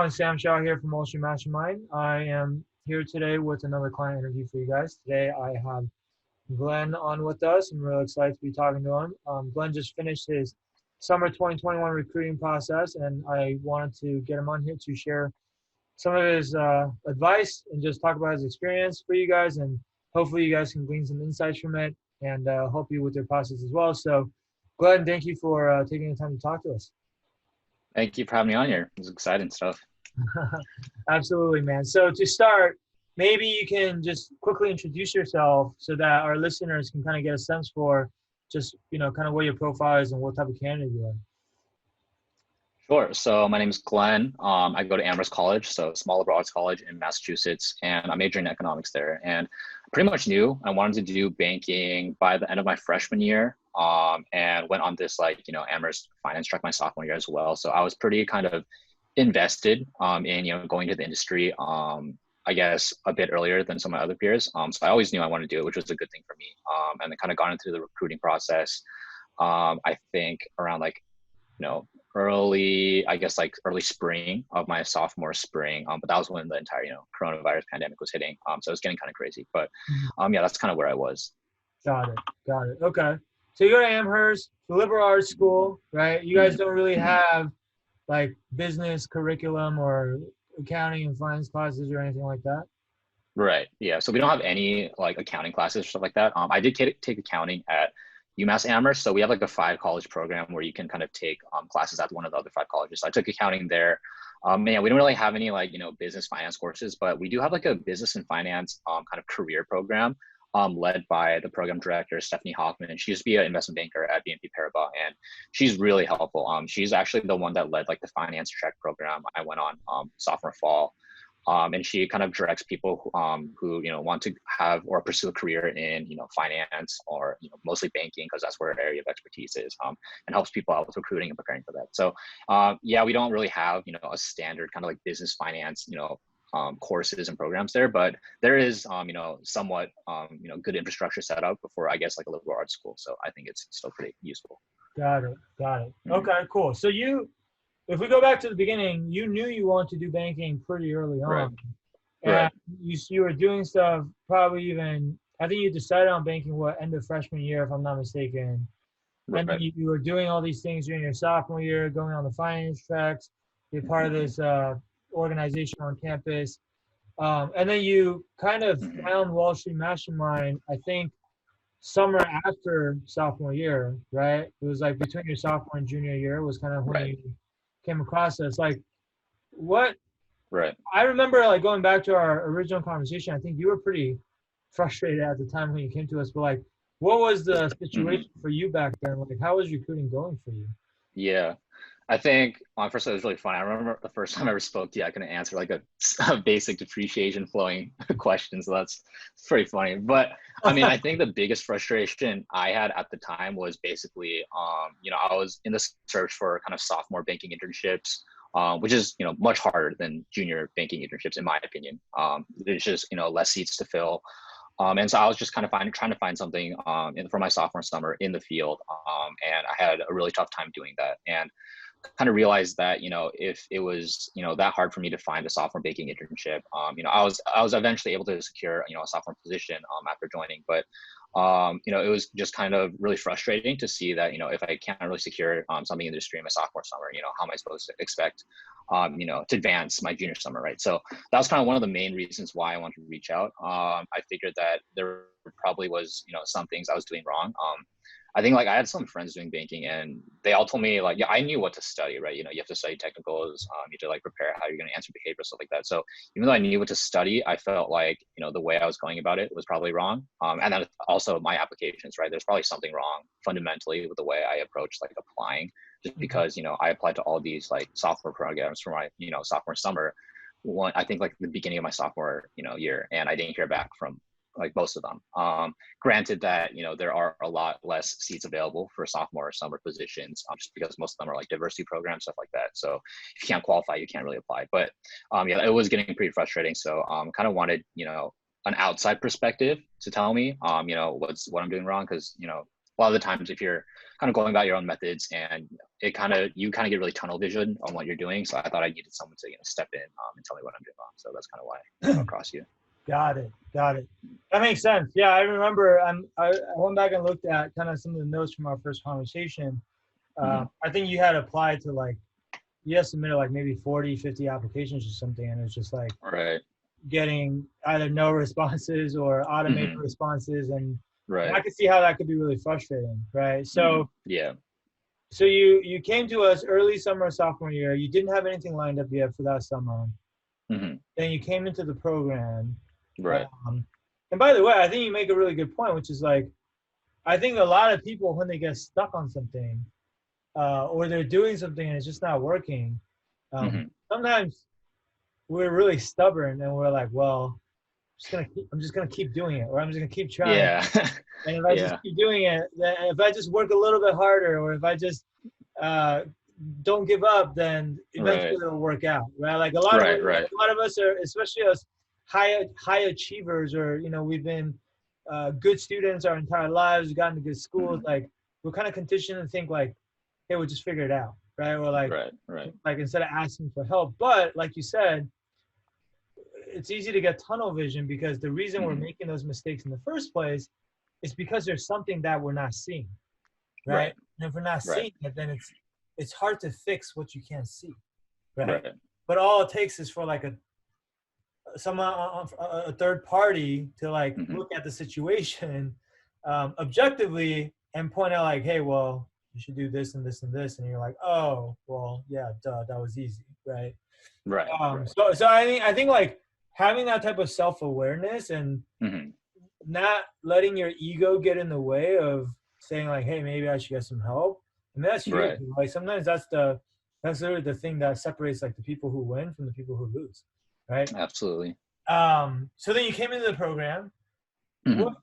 everyone, Sam Shaw here from Wall Street Mastermind. I am here today with another client interview for you guys. Today I have Glen on with us. I'm really excited to be talking to him. Glen just finished his summer 2021 recruiting process, and I wanted to get him on here to share some of his advice and just talk about his experience for you guys. And hopefully you guys can glean some insights from it and help you with your process as well. So Glen, thank you for taking the time to talk to us. Thank you for having me on here. It was exciting stuff. Absolutely, man. So to start, maybe you can just quickly introduce yourself so that our listeners can kind of get a sense for just, kind of what your profile is and what type of candidate you are. Sure. So my name is Glen. I go to Amherst College, so small liberal arts college in Massachusetts, and I'm majoring in economics there. And pretty much knew I wanted to do banking by the end of my freshman year, and went on this Amherst finance track my sophomore year as well. So I was pretty kind of invested in going to the industry. I guess a bit earlier than some of my other peers. So I always knew I wanted to do it, which was a good thing for me. And then kind of got into the recruiting process. I think around early spring of my sophomore spring. But that was when the entire, coronavirus pandemic was hitting. So it was getting kind of crazy, but yeah, that's kind of where I was. Got it. Okay. So you go to Amherst, the liberal arts school, right? You guys don't really have like business curriculum or accounting and finance classes or anything like that? Right. Yeah. So we don't have any like accounting classes or stuff like that. I did take accounting at UMass Amherst. So we have like a 5-college program where you can kind of take classes at one of the other 5 colleges. So I took accounting there. Yeah, we don't really have any business finance courses, but we do have like a business and finance kind of career program led by the program director, Stephanie Hoffman. And she used to be an investment banker at BNP Paribas, and she's really helpful. She's actually the one that led like the finance track program I went on sophomore fall. And she kind of directs people who want to have or pursue a career in finance or mostly banking, because that's where her area of expertise is, and helps people out with recruiting and preparing for that. So yeah, we don't really have a standard kind of like business finance courses and programs there, but there is somewhat good infrastructure set up before I guess like a liberal arts school. So I think it's still pretty useful. Got it. Okay, cool. So if we go back to the beginning, you knew you wanted to do banking pretty early on. Right. And Right. You were doing stuff probably even, I think you decided on banking end of freshman year, if I'm not mistaken. Right. And then you were doing all these things during your sophomore year, going on the finance tracks, you're part of this organization on campus. And then you kind of found Wall Street Mastermind, I think, summer after sophomore year, right? It was like between your sophomore and junior year was kind of when Right. you came across this. Like, what? Right. I remember like going back to our original conversation, I think you were pretty frustrated at the time when you came to us, but like, what was the situation for you back then? Like, how was recruiting going for you? Yeah. I think first it was really fun. I remember the first time I ever spoke to you, I couldn't answer like a basic depreciation flowing question. So that's pretty funny. But I mean, I think the biggest frustration I had at the time was basically, I was in the search for kind of sophomore banking internships, which is, much harder than junior banking internships, in my opinion. There's just, less seats to fill. And so I was just kind of trying to find something for my sophomore summer in the field. And I had a really tough time doing that. And kind of realized that if it was that hard for me to find a sophomore banking internship, I was eventually able to secure a sophomore position after joining, but it was just kind of really frustrating to see that if I can't really secure something in the industry in my sophomore summer, how am I supposed to expect to advance my junior summer, right? So that was kind of one of the main reasons why I wanted to reach out. I figured that there probably was some things I was doing wrong. I think like I had some friends doing banking and they all told me like, yeah, I knew what to study, right? You have to study technicals, you have to like prepare how you're going to answer behavior, stuff like that. So even though I knew what to study, I felt like, the way I was going about it was probably wrong. And then also my applications, right? There's probably something wrong fundamentally with the way I approached like applying, just because, I applied to all these like software programs for my, sophomore summer. I think like the beginning of my sophomore, year, and I didn't hear back from like most of them. Granted that, there are a lot less seats available for sophomore summer positions, just because most of them are like diversity programs, stuff like that. So if you can't qualify, you can't really apply. But yeah, it was getting pretty frustrating. So kind of wanted, an outside perspective to tell me, what I'm doing wrong. Cause, a lot of the times if you're kind of going about your own methods and you kind of get really tunnel vision on what you're doing. So I thought I needed someone to step in and tell me what I'm doing wrong. So that's kind of why I came across you. Got it. Got it. That makes sense. Yeah, I remember. I went back and looked at kind of some of the notes from our first conversation. I think you had applied to like, you had submitted like maybe 40, 50 applications or something, and it's just like Right. getting either no responses or automated responses, and Right. I could see how that could be really frustrating, right? So yeah. So you came to us early summer sophomore year. You didn't have anything lined up yet for that summer. Then you came into the program. Right. And by the way, I think you make a really good point, which is like, I think a lot of people, when they get stuck on something, or they're doing something and it's just not working, sometimes we're really stubborn and we're like, well, I'm just gonna keep doing it, or I'm just gonna keep trying. Yeah. And if I just keep doing it, then if I just work a little bit harder, or if I just don't give up, then eventually it'll work out, right? Like a lot of us are, especially us high achievers, or we've been good students our entire lives, we've gotten to good schools. Like we're kind of conditioned to think like, hey, we'll just figure it out, right? Or like, like instead of asking for help. But like you said, it's easy to get tunnel vision, because the reason we're making those mistakes in the first place is because there's something that we're not seeing, right? And if we're not seeing it, then it's hard to fix what you can't see, right? But all it takes is for like a third party to like look at the situation objectively and point out like, hey, well, you should do this and this and this, and you're like, oh, well, yeah, duh, that was easy, right? So I think like having that type of self-awareness and not letting your ego get in the way of saying like, hey, maybe I should get some help. And that's huge. Like sometimes that's literally the thing that separates like the people who win from the people who lose, right? Absolutely. So then you came into the program. What,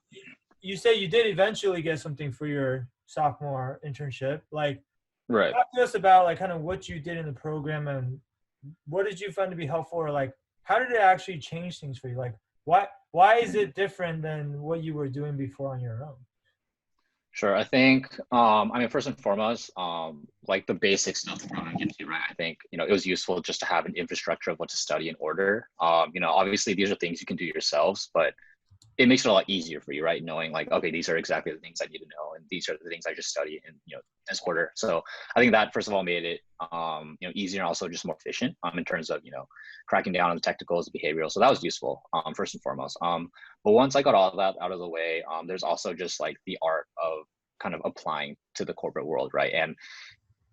you say you did eventually get something for your sophomore internship. Like, talk to us about like kind of what you did in the program and what did you find to be helpful, or like how did it actually change things for you? Like why is it different than what you were doing before on your own? Sure. I think, I mean, first and foremost, like the basic stuff the program gives you, right? I think, it was useful just to have an infrastructure of what to study in order. Obviously these are things you can do yourselves, but it makes it a lot easier for you, right? Knowing like, okay, these are exactly the things I need to know, and these are the things I just study in, this order. So I think that first of all made it, easier and also just more efficient, in terms of, cracking down on the technicals, the behavioral. So that was useful, first and foremost. But once I got all of that out of the way, there's also just like the art of kind of applying to the corporate world, right? And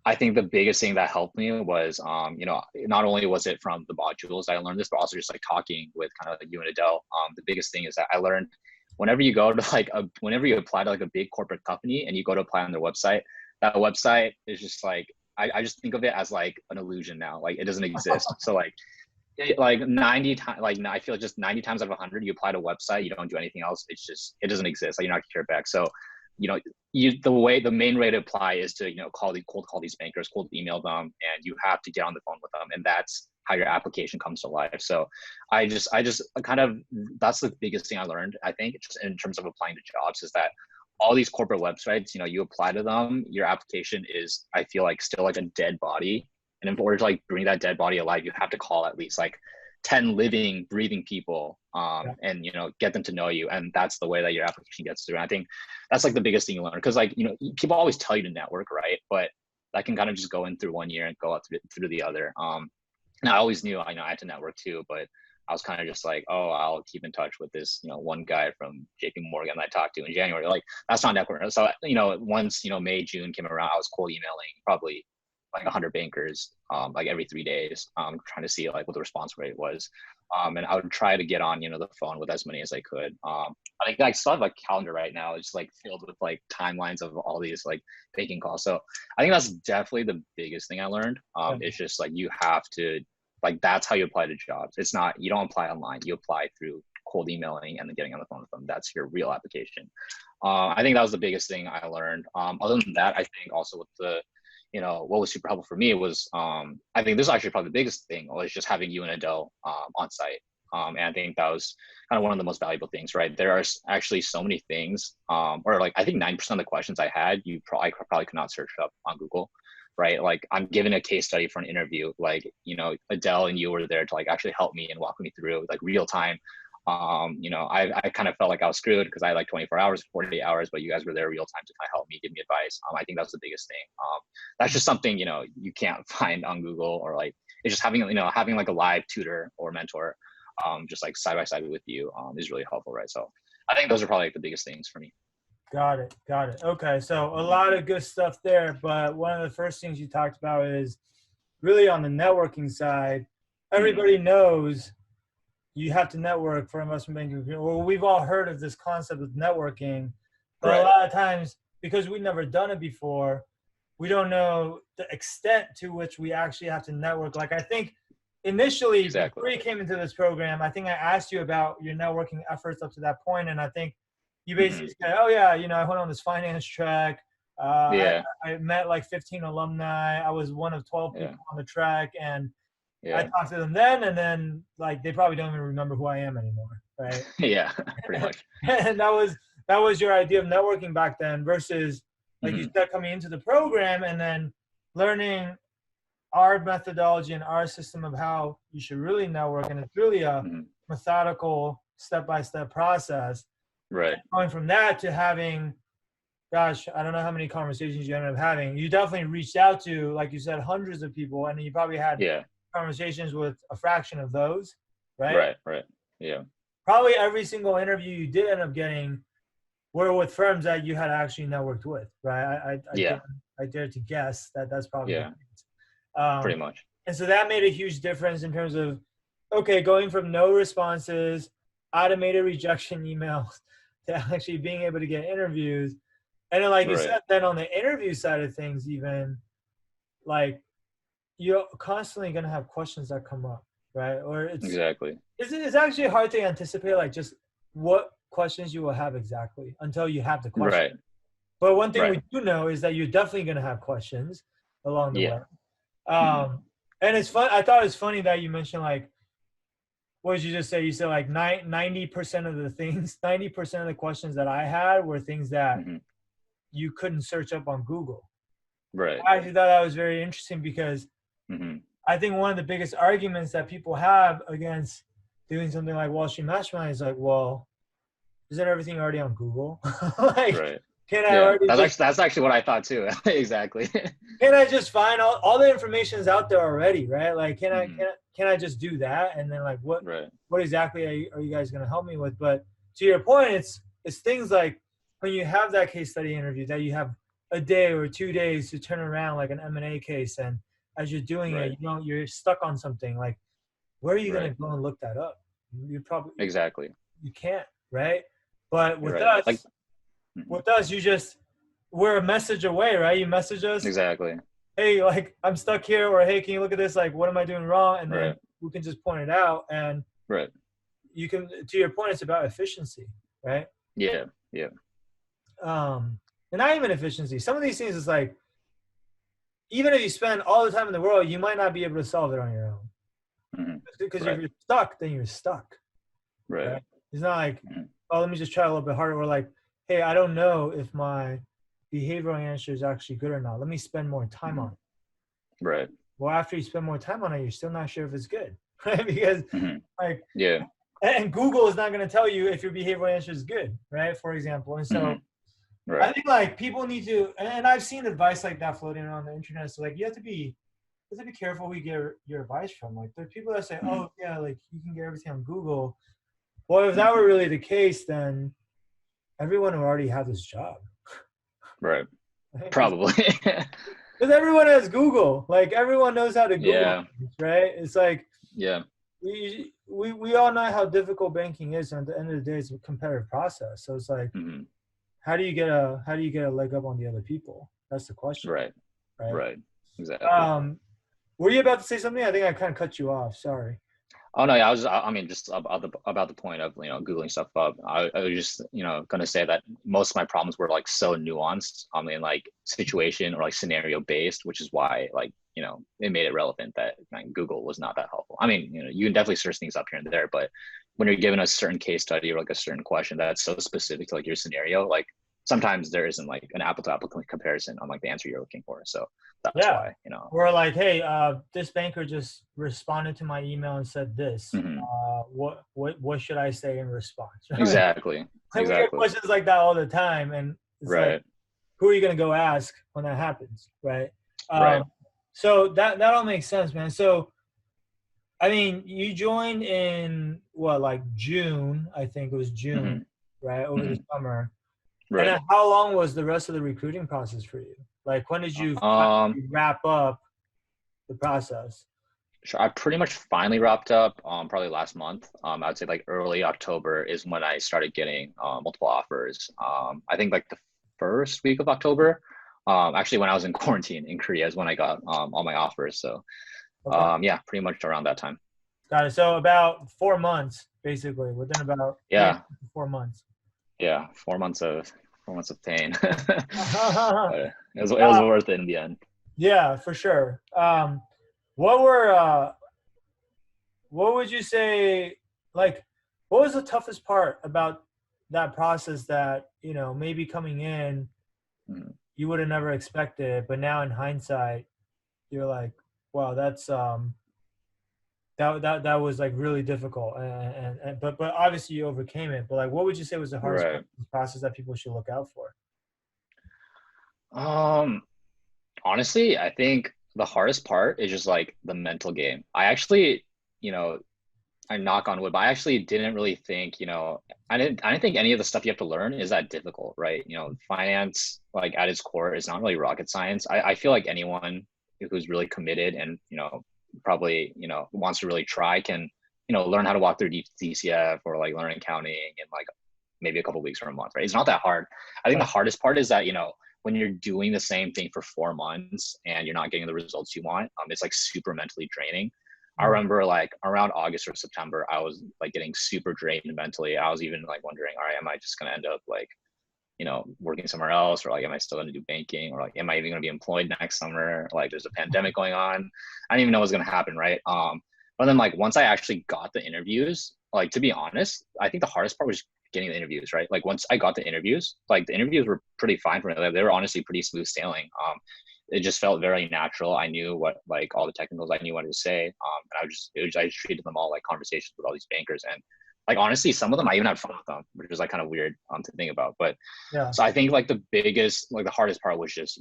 I think the biggest thing that helped me was, not only was it from the modules I learned this, but also just like talking with kind of like you and Adele. The biggest thing is that I learned whenever you go to like whenever you apply to like a big corporate company and you go to apply on their website, that website is just like, I just think of it as like an illusion now. Like it doesn't exist. So like 90 times, like I feel like just 90 times out of 100, you apply to a website, you don't do anything else. It doesn't exist. Like you're not gonna hear back. So the main way to apply is to cold call these bankers, cold email them, and you have to get on the phone with them, and that's how your application comes to life. So I just kind of, that's the biggest thing I learned, I think, just in terms of applying to jobs, is that all these corporate websites, you apply to them, your application is, I feel like, still like a dead body, and in order to like bring that dead body alive, you have to call at least like 10 living, breathing people, and get them to know you, and that's the way that your application gets through. And I think that's like the biggest thing you learn, because like people always tell you to network, right? But that can kind of just go in through one year and go out through the other. And I always knew I had to network too, but I was kind of just like, oh, I'll keep in touch with this one guy from JP Morgan that I talked to in January. Like that's not networking. So once May, June came around, I was cold emailing probably like 100 bankers, like every 3 days, trying to see like what the response rate was. And I would try to get on, the phone with as many as I could. I think I still have a calendar right now. It's like filled with like timelines of all these like banking calls. So I think that's definitely the biggest thing I learned. It's just like, you have to, like, that's how you apply to jobs. It's not, you don't apply online, you apply through cold emailing and then getting on the phone with them. That's your real application. I think that was the biggest thing I learned. Other than that, I think also with the, what was super helpful for me was, I think this is actually probably the biggest thing, was just having you and Adele on site. And I think that was kind of one of the most valuable things, right? There are actually so many things, or like I think 9% of the questions I had, I probably could not search up on Google, right? Like I'm given a case study for an interview, like, Adele and you were there to like actually help me and walk me through like real time. I kind of felt like I was screwed because I had like 24 hours, 48 hours, but you guys were there real time to kind of help me, give me advice. I think that's the biggest thing. That's just something, you can't find on Google, or like, it's just having like a live tutor or mentor, just like side by side with you, is really helpful, right? So I think those are probably like the biggest things for me. Got it. Okay, so a lot of good stuff there, but one of the first things you talked about is really on the networking side. Everybody knows you have to network for investment banking. Well, we've all heard of this concept of networking, but a lot of times, because we've never done it before, we don't know the extent to which we actually have to network. Like I think initially, before you came into this program, I think I asked you about your networking efforts up to that point, and I think you basically said, "Oh yeah, I went on this finance track. I met like 15 alumni. I was one of 12 people on the track, and I talked to them then, and then like they probably don't even remember who I am anymore, right?" Yeah, pretty much. And that was your idea of networking back then, versus like you said, coming into the program and then learning our methodology and our system of how you should really network, and it's really a methodical step-by-step process. Right. And going from that to having, gosh, I don't know how many conversations you ended up having. You definitely reached out to, like you said, hundreds of people, and you probably had conversations with a fraction of those, right? Right. Yeah. Probably every single interview you did end up getting were with firms that you had actually networked with, right? I dare to guess that that's probably the case. Pretty much. And so that made a huge difference in terms of, okay, going from no responses, automated rejection emails, to actually being able to get interviews. And then, like you said, then on the interview side of things, even like you're constantly going to have questions that come up, right? Or it's actually hard to anticipate like just what questions you will have exactly until you have the question. Right. But one thing we do know is that you're definitely going to have questions along the way. And it's fun. I thought it was funny that you mentioned like, what did you just say? You said like 90% of the things, 90% of the questions that I had were things that you couldn't search up on Google. Right. I actually thought that was very interesting because I think one of the biggest arguments that people have against doing something like Wall Street Mastermind is like, well, isn't everything already on Google? Like, can I already that's actually what I thought too. Exactly. Can I just find all the information is out there already, right? Like, can I just do that? And then like, what exactly are you guys going to help me with? But to your point, it's things like when you have that case study interview that you have a day or 2 days to turn around like an M&A case. And as you're doing it, you're stuck on something like, where are you going to go and look that up? You probably, you can't, right? But with us, we're a message away, right? You message us. Exactly. Hey, like I'm stuck here, or hey, can you look at this? Like, what am I doing wrong? And then we can just point it out. And you can, to your point, it's about efficiency, right? Yeah. And not even efficiency. Some of these things is like, even if you spend all the time in the world, you might not be able to solve it on your own. Because if you're stuck, then you're stuck. Right? It's not like, oh, let me just try a little bit harder. Or like, hey, I don't know if my behavioral answer is actually good or not. Let me spend more time on it. Right. Well, after you spend more time on it, you're still not sure if it's good, right? Because like, and Google is not going to tell you if your behavioral answer is good, right? For example. And so I think like people need to, and I've seen advice like that floating around the internet. So like, you have to be careful who you get your advice from. Like there are people that say, oh yeah, like you can get everything on Google. Well, if that were really the case, then everyone would already have this job. Right. Probably. Because everyone has Google. Like everyone knows how to Google things, right? It's like we all know how difficult banking is, and at the end of the day, it's a competitive process. So it's like, how do you get a leg up on the other people? That's the question. Right. Exactly. Were you about to say something? I think I kind of cut you off. Sorry. Oh no, yeah, I mean, just about the point of Googling stuff up. I was just gonna say that most of my problems were like so nuanced, like situation or like scenario based, which is why like it made it relevant that Google was not that helpful. I mean, you can definitely search things up here and there, but when you're given a certain case study or like a certain question that's so specific to like your scenario, like sometimes there isn't like an apple to apple comparison on like the answer you're looking for. So that's Yeah. why, Or like, hey, this banker just responded to my email and said this. Mhm. What should I say in response? Exactly. Like, we get Exactly. questions like that all the time, and it's like, Right. who are you gonna go ask when that happens, right? Right. So that all makes sense, man. So I mean, you joined in what, like June? I think it was June, Hmm. right, over the Hmm. summer. And Right. then how long was the rest of the recruiting process for you? Like, when did you Um, finally wrap up the process? sure. I pretty much finally wrapped up probably last month. I'd say like early October is when I started getting multiple offers. I think like the first week of October, actually when I was in quarantine in Korea is when I got all my offers. So Okay, yeah, pretty much around that time. got it. So about 4 months, basically, within about three Yeah, to 4 months. yeah, 4 months of pain, but it was Uh, worth it in the end. yeah, for sure. What were what would you say, like, what was the toughest part about that process that, maybe coming in Mhm. you would have never expected, but now in hindsight, you're like, wow, that was like really difficult, but obviously you overcame it. But like, what would you say was the hardest part Right. of this process that people should look out for? Um, Honestly, I think the hardest part is just like the mental game. I actually, you know, I knock on wood, but I actually didn't really think, I didn't think any of the stuff you have to learn is that difficult, right? Finance, like at its core, is not really rocket science. I feel like anyone who's really committed and, probably, wants to really try can, learn how to walk through DCF or like learn accounting in like maybe a couple weeks or a month, right? It's not that hard. I think the Right. hardest part is that, when you're doing the same thing for 4 months and you're not getting the results you want, it's like super mentally draining. I Mm. remember like around August or September, I was like getting super drained mentally. I was even like wondering, all right, am I just gonna end up like, working somewhere else, or like, am I still gonna do banking, or like, am I even gonna be employed next summer? Like, there's a pandemic going on. I didn't even know what's gonna happen, right? But then like once I actually got the interviews, like to be honest, I think the hardest part was getting the interviews, right? Like once I got the interviews, like the interviews were pretty fine for me. Like, they were honestly pretty smooth sailing. It just felt very natural. I knew what like all the technicals I knew what to say. And I just treated them all like conversations with all these bankers. And like honestly, some of them I even had fun with them, which was like kind of weird to think about. But Yeah. so I think like the biggest, like the hardest part was just,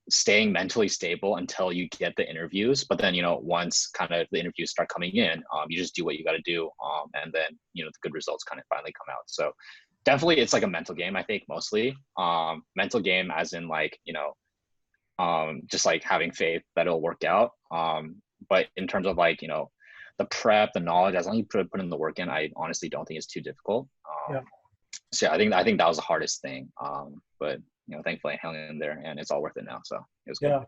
staying mentally stable until you get the interviews. But then, once kind of the interviews start coming in, you just do what you got to do. And then, the good results kind of finally come out. So definitely it's like a mental game, I think mostly. Mental game as in like, just like having faith that it'll work out. But in terms of like, the prep, the knowledge, as long as you put in the work in, I honestly don't think it's too difficult. Yeah. So yeah, I think that was the hardest thing. But thankfully I hung in there and it's all worth it now. So it was good. Yeah.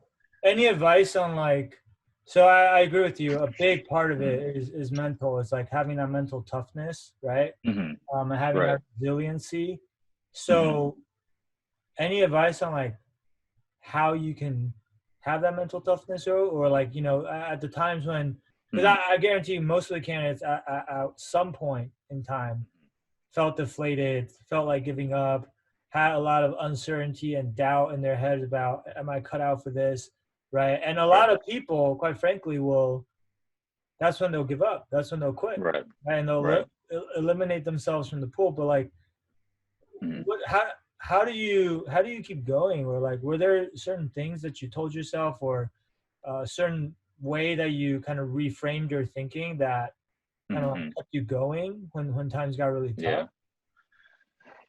Any advice on, like, so I agree with you. A big part of Mm-hmm. it is mental. It's like having that mental toughness, right? Mm-hmm. And having Right. that resiliency. Mm-hmm. So any advice on like how you can have that mental toughness, or like, at the times when, because Mm-hmm. I guarantee you most of the candidates at some point in time felt deflated, felt like giving up, had a lot of uncertainty and doubt in their heads about, am I cut out for this, right? And a Right. lot of people, quite frankly, that's when they'll give up. That's when they'll quit, Right. right? And they'll Right. eliminate themselves from the pool. But like, Mm-hmm. what? How do you keep going? Or like, were there certain things that you told yourself, or a certain way that you kind of reframed your thinking that kind of like Mm-hmm. kept you going when times got really tough? Yeah.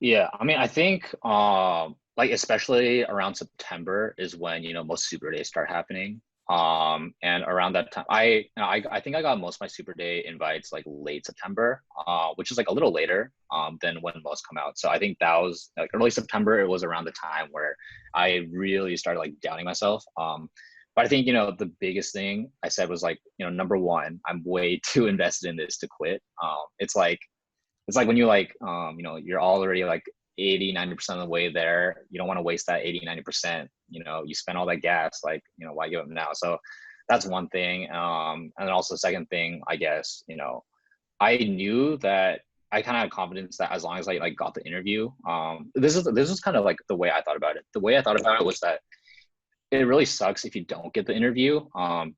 Yeah. I mean, I think like especially around September is when, most super days start happening. And around that time, I think I got most of my super day invites like late September, which is like a little later than when most come out. So I think that was like early September. It was around the time where I really started like doubting myself. But I think, the biggest thing I said was like, number one, I'm way too invested in this to quit. It's like when you like, you're already like 80-90% of the way there. You don't want to waste that 80-90%. You spend all that gas, like, why give up now? So that's one thing. And then also the second thing, I guess, I knew that I kind of had confidence that as long as I like got the interview, this is kind of like the way I thought about it. The way I thought about it was that it really sucks if you don't get the interview,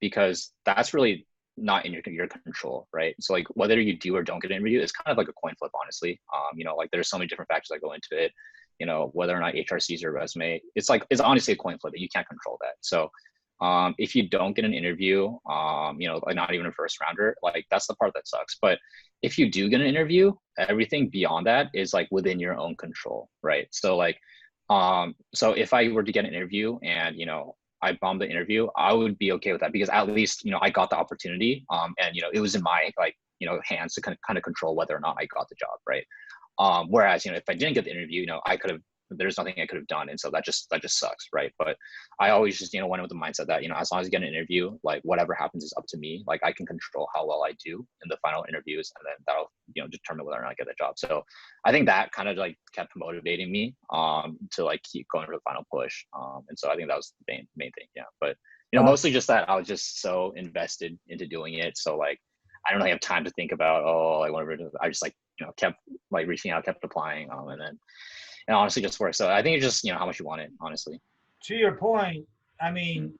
because that's really not in your control, right? So like whether you do or don't get an interview is kind of like a coin flip, honestly. Like there's so many different factors that go into it. Whether or not HR sees your resume, it's honestly a coin flip, and you can't control that. So if you don't get an interview, like not even a first rounder, like that's the part that sucks. But if you do get an interview, everything beyond that is like within your own control, right? So like, so if I were to get an interview and, I bombed the interview, I would be okay with that because at least, I got the opportunity. And, it was in my like, hands to kind of control whether or not I got the job, right? Whereas, if I didn't get the interview, there's nothing I could have done. And so that just sucks, right? But I always just, went with the mindset that, as long as I get an interview, like whatever happens is up to me. Like I can control how well I do in the final interviews, and then that'll, determine whether or not I get the job. So I think that kind of like kept motivating me to like keep going for the final push. And so I think that was the main thing. Yeah. But, mostly just that I was just so invested into doing it. So like, I don't really have time to think about, like whatever it is. I just like, kept like reaching out, kept applying. And then, and honestly just worked. So I think it's just, how much you want it, honestly. To your point, I mean,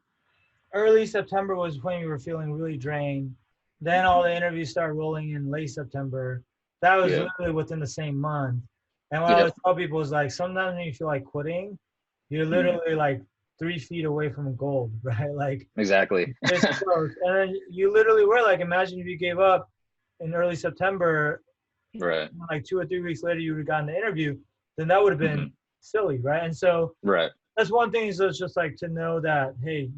early September was when you were feeling really drained. Then all the interviews started rolling in late September. That was literally within the same month. And what I always tell people is like, sometimes when you feel like quitting, you're literally like 3 feet away from gold, right? Like exactly. it's close. And then you literally were like, imagine if you gave up in early September, right? Like 2 or 3 weeks later, you would have gotten the interview. Then that would have been silly, right? And so that's one thing. So it's just like to know that, hey,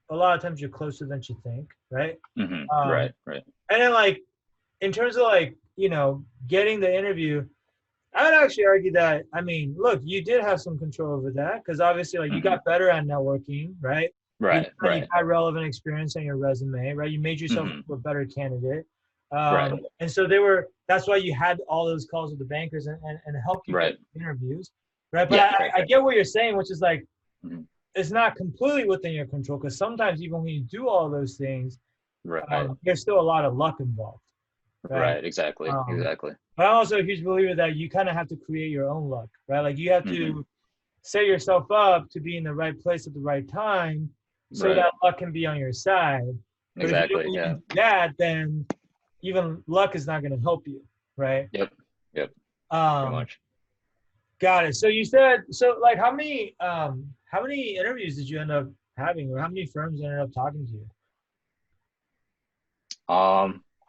a lot of times you're closer than you think, right? Right. And then like, in terms of like, getting the interview, I would actually argue that, I mean, look, you did have some control over that because obviously like you got better at networking, right? You got relevant experience on your resume, right? You made yourself a better candidate. And so that's why you had all those calls with the bankers and helped you get interviews, right? But I get what you're saying, which is like, it's not completely within your control because sometimes even when you do all those things, there's still a lot of luck involved. Right. Exactly. But I'm also a huge believer that you kind of have to create your own luck, right? Like you have to set yourself up to be in the right place at the right time so that luck can be on your side. But if you don't do that, then even luck is not going to help you, right? Yep. Pretty much. Got it. So you said, like how many interviews did you end up having, or how many firms ended up talking to you?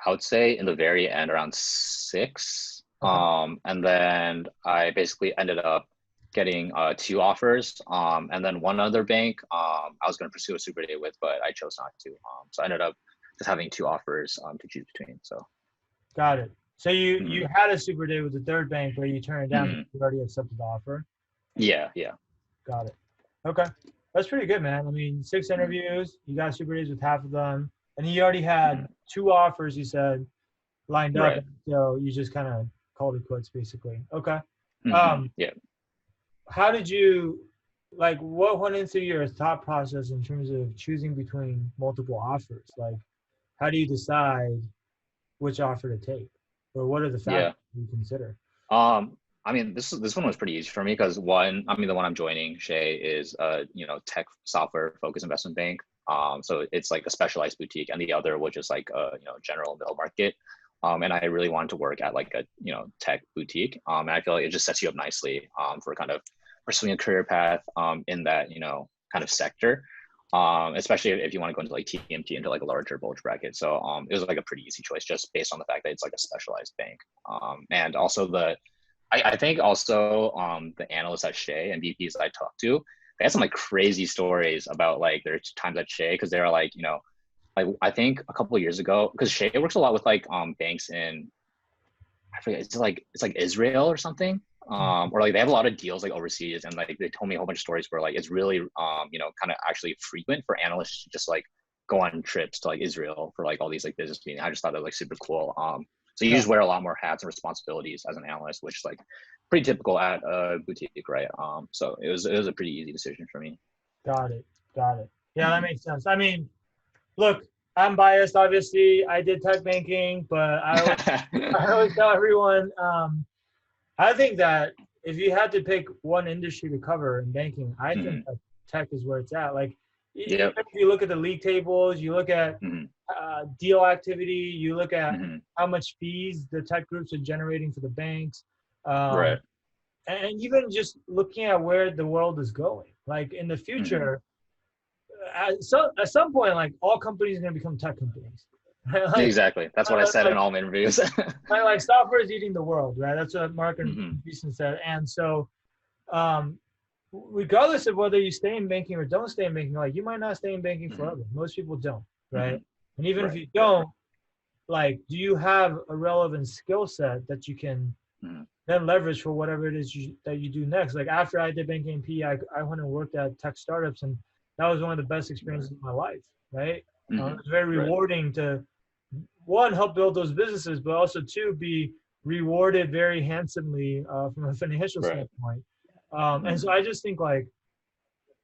I would say in the very end around 6. And then I basically ended up getting 2 offers. And then one other bank I was going to pursue a super day with, but I chose not to. So I ended up just having 2 offers to choose between. So got it. So you had a super day with the third bank where you turned it down because you already accepted the offer? Yeah. Got it. Okay. That's pretty good, man. I mean, 6 interviews, you got super days with half of them, and you already had 2 offers, you said, lined up. So you just kind of called it quits, basically. Okay. How did you, like, what went into your thought process in terms of choosing between multiple offers? Like, how do you decide which offer to take? Or what are the factors you consider? I mean, this one was pretty easy for me because the one I'm joining, Shay, is tech software focused investment bank. So it's like a specialized boutique, and the other which is like general middle market. And I really wanted to work at like a tech boutique. And I feel like it just sets you up nicely for kind of pursuing a career path in that kind of sector. Especially if you want to go into like TMT into like a larger bulge bracket. So it was like a pretty easy choice just based on the fact that it's like a specialized bank. And also I think also the analysts at Shea and VPs I talked to, they had some like crazy stories about like their times at Shea because they were like, like I think a couple of years ago, because Shea works a lot with like banks in, I forget, it's like Israel or something. Or like they have a lot of deals like overseas, and like they told me a whole bunch of stories where like it's really kind of actually frequent for analysts to just like go on trips to like Israel for like all these like business meetings. I just thought that was like super cool. So you just wear a lot more hats and responsibilities as an analyst, which is like pretty typical at a boutique, right? So it was a pretty easy decision for me. Got it. Yeah, that makes sense. I mean, look, I'm biased, obviously. I did tech banking, but I always tell everyone, I think that if you had to pick one industry to cover in banking, I think Mhm. that tech is where it's at. Like, even Yep. if you look at the league tables, you look at Mhm. deal activity, you look at Mhm. how much fees the tech groups are generating for the banks, um, Right. and even just looking at where the world is going. Like in the Mhm. future, at some point, like all companies are going to become tech companies. like, Exactly. That's what I said in like all my interviews. like software is eating the world, right? That's what Mark and Mhm. Beeson said. And so, um, regardless of whether you stay in banking or don't stay in banking, like you might not stay in banking Mhm. forever. Most people don't, right? Mhm. And even if Right. you Right. don't, like, do you have a relevant skill set that you can Mhm. then leverage for whatever it is that you do next? Like after I did banking and PE, I went and worked at tech startups, and that was one of the best Right. experiences of my life, right? It Mhm. was very Right. rewarding to one, help build those businesses, but also two, be rewarded very handsomely from a financial Right. standpoint. And so Mhm. I just think like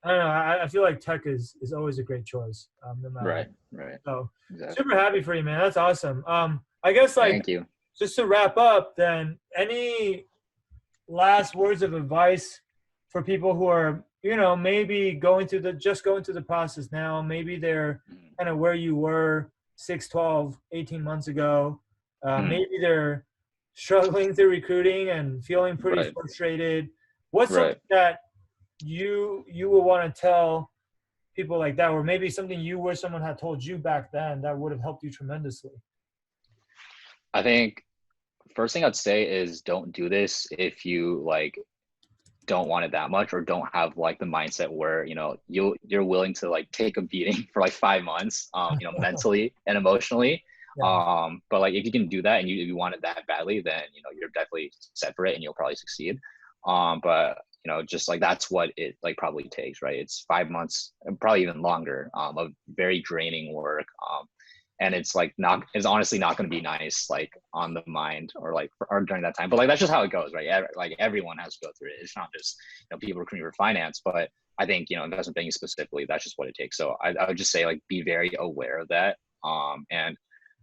I don't know. I feel like tech is always a great choice, no matter what. Right. Right. So super Exactly. happy for you, man. That's awesome. I guess like Thank you. just to wrap up, then any last words of advice for people who are maybe going through the process now, maybe they're Mhm. kind of where you were 6, 12, 18 months ago, Mhm. maybe they're struggling through recruiting and feeling pretty Right. frustrated. What's something Right. that you would want to tell people like that, or maybe something you wish someone had told you back then that would have helped you tremendously? I think first thing I'd say is don't do this if you like don't want it that much or don't have like the mindset where you're willing to like take a beating for like 5 months mentally and emotionally. Yeah. But like if you can do that and you want it that badly, then you're definitely set for it and you'll probably succeed. But just like that's what it like probably takes, right? It's 5 months and probably even longer of very draining work. And it's like not it's honestly not going to be nice like on the mind or like or during that time, but like that's just how it goes, right? Like everyone has to go through it. It's not just people recruiting for finance, but I think investment banking specifically, that's just what it takes. So I would just say like be very aware of that. And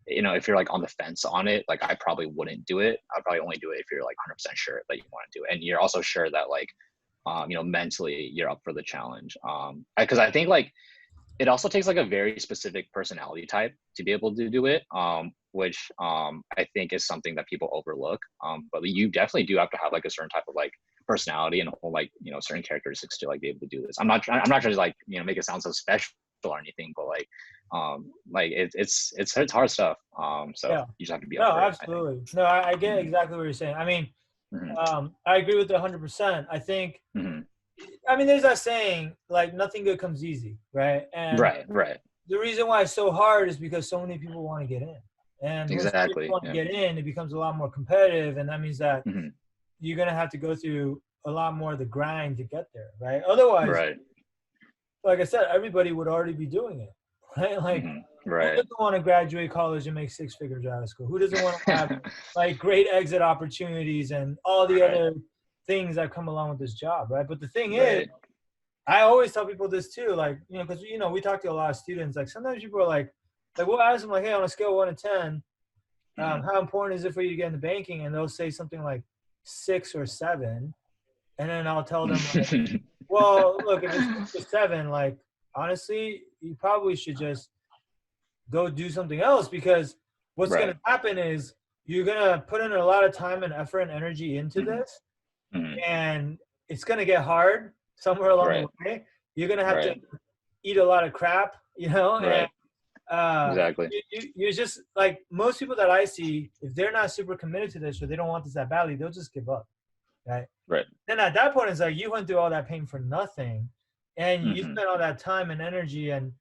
if you're like on the fence on it, like I probably wouldn't do it. I'd probably only do it if you're like 100% sure that you want to do it and you're also sure that like mentally you're up for the challenge. Because I think like it also takes like a very specific personality type to be able to do it, which I think is something that people overlook. But you definitely do have to have like a certain type of like personality and like certain characteristics to like be able to do this. I'm not trying to like make it sound so special or anything, but like it's hard stuff. So Yeah. you just have to be up No, for it, I think. absolutely. No, I get Hmm. exactly what you're saying. I mean, Hmm. I agree with it 100%. I think, Hmm. I mean, there's that saying, like, nothing good comes easy, right? And Right. Right. the reason why it's so hard is because so many people want to get in. And when so many people Exactly. want to Yeah. get in, it becomes a lot more competitive. And that means that Hmm. you're going to have to go through a lot more of the grind to get there, right? Otherwise, Right. like I said, everybody would already be doing it, right? Like, Hmm. who Right. doesn't want to graduate college and make six figures out of school? Who doesn't want to have like great exit opportunities and all the Right. other things that come along with this job, right? But the thing is, Right. I always tell people this too, like, because we talk to a lot of students. Like sometimes people are like we'll ask them like, hey, on a scale of 1 to 10, Hmm. how important is it for you to get into banking? And they'll say something like 6 or 7, and then I'll tell them like, well, look, if it's 6 or 7, like honestly, you probably should just go do something else, because what's going Right. to happen is you're going to put in a lot of time and effort and energy into Hmm. this, Hmm. and it's going to get hard somewhere along the Right. way. You're going to have to Right. eat a lot of crap, and Right. Exactly. you're just like most people that I see, if they're not super committed to this or they don't want this that badly, they'll just give up, right? Right. Then at that point, it's like you went through all that pain for nothing, and you Hmm. spent all that time and energy and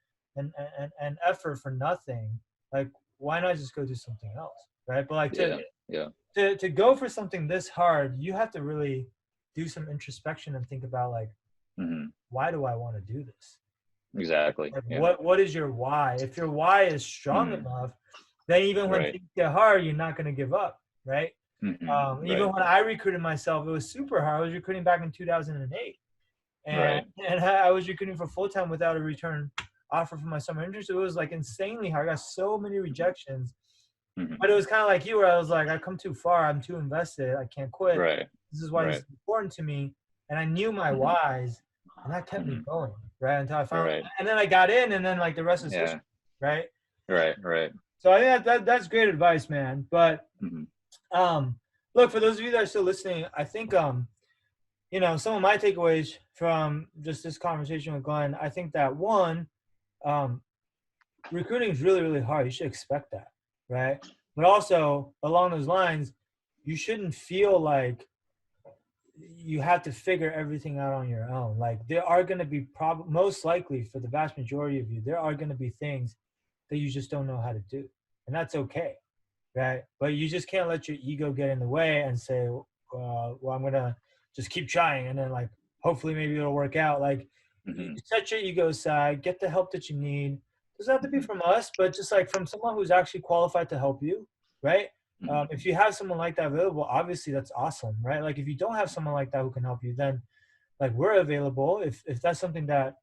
effort for nothing. Like, why not just go do something else, right? But like Yeah. Yeah. to go for something this hard, you have to really do some introspection and think about like, Hmm. why do I want to do this? Exactly. Like, Yeah. what is your why? If your why is strong Hmm. enough, then even when Right. things get hard, you're not going to give up, right? Hmm. Even Right. when I recruited myself, it was super hard. I was recruiting back in 2008, and Right. I was recruiting for full time without a return offer for my summer internship. It was like insanely hard. I got so many rejections. Mhm. But it was kind of like you, where I was like, I come too far. I'm too invested. I can't quit. Right. This is why this Right. is important to me. And I knew my Mhm. whys, and that kept me Mhm. going, right? Until I found, Right. and then I got in, and then like the rest is Yeah. history, right? Right. Right. So I think that's great advice, man. But Mhm. look, for those of you that are still listening, I think some of my takeaways from just this conversation with Glenn, I think that one, um, recruiting is really, really hard. You should expect that, right? But also along those lines, you shouldn't feel like you have to figure everything out on your own. Like there are going to be most likely for the vast majority of you, there are going to be things that you just don't know how to do, and that's okay, right? But you just can't let your ego get in the way and say, well, I'm going to just keep trying, and then like hopefully maybe it'll work out. Like you Mhm. set your ego aside, get the help that you need. Doesn't have to be Mhm. from us, but just like from someone who's actually qualified to help you, right? Mhm. If you have someone like that available, obviously that's awesome, right? Like if you don't have someone like that who can help you, then like we're available. If that's something that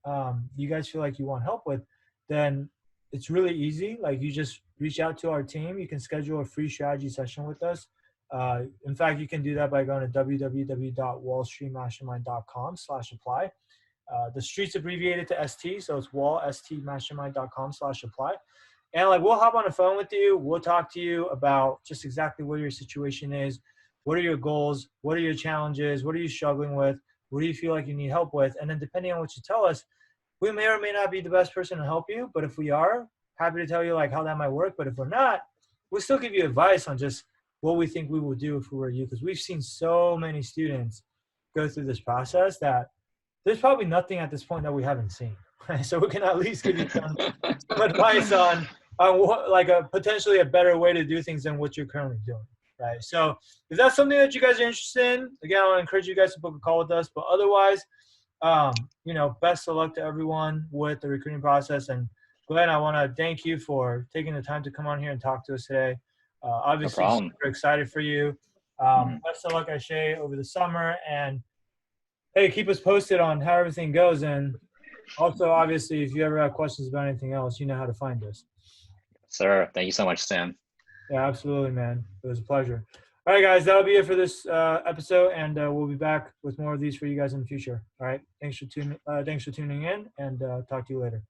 you guys feel like you want help with, then it's really easy. Like you just reach out to our team. You can schedule a free strategy session with us. In fact, you can do that by going to www.wallstreetmastermind.com/apply. The street's abbreviated to ST, so it's wallstmastermind.com/apply. And like we'll hop on the phone with you. We'll talk to you about just exactly what your situation is. What are your goals? What are your challenges? What are you struggling with? What do you feel like you need help with? And then depending on what you tell us, we may or may not be the best person to help you. But if we are, happy to tell you like how that might work. But if we're not, we'll still give you advice on just what we think we would do if we were you. Because we've seen so many students go through this process that there's probably nothing at this point that we haven't seen. Right? So we can at least give you some advice on what, like a potentially a better way to do things than what you're currently doing. Right. So if that's something that you guys are interested in, again, I want to encourage you guys to book a call with us. But otherwise, best of luck to everyone with the recruiting process. And Glenn, I want to thank you for taking the time to come on here and talk to us today. No Obviously, problem. super excited for you. Mhm. Best of luck, Ashay, over the summer. And hey, keep us posted on how everything goes. And also, obviously, if you ever have questions about anything else, you know how to find us. Sir, thank you so much, Sam. Yeah, absolutely, man. It was a pleasure. All right, guys, that'll be it for this episode, and we'll be back with more of these for you guys in the future. All right, thanks for tuning in, and talk to you later.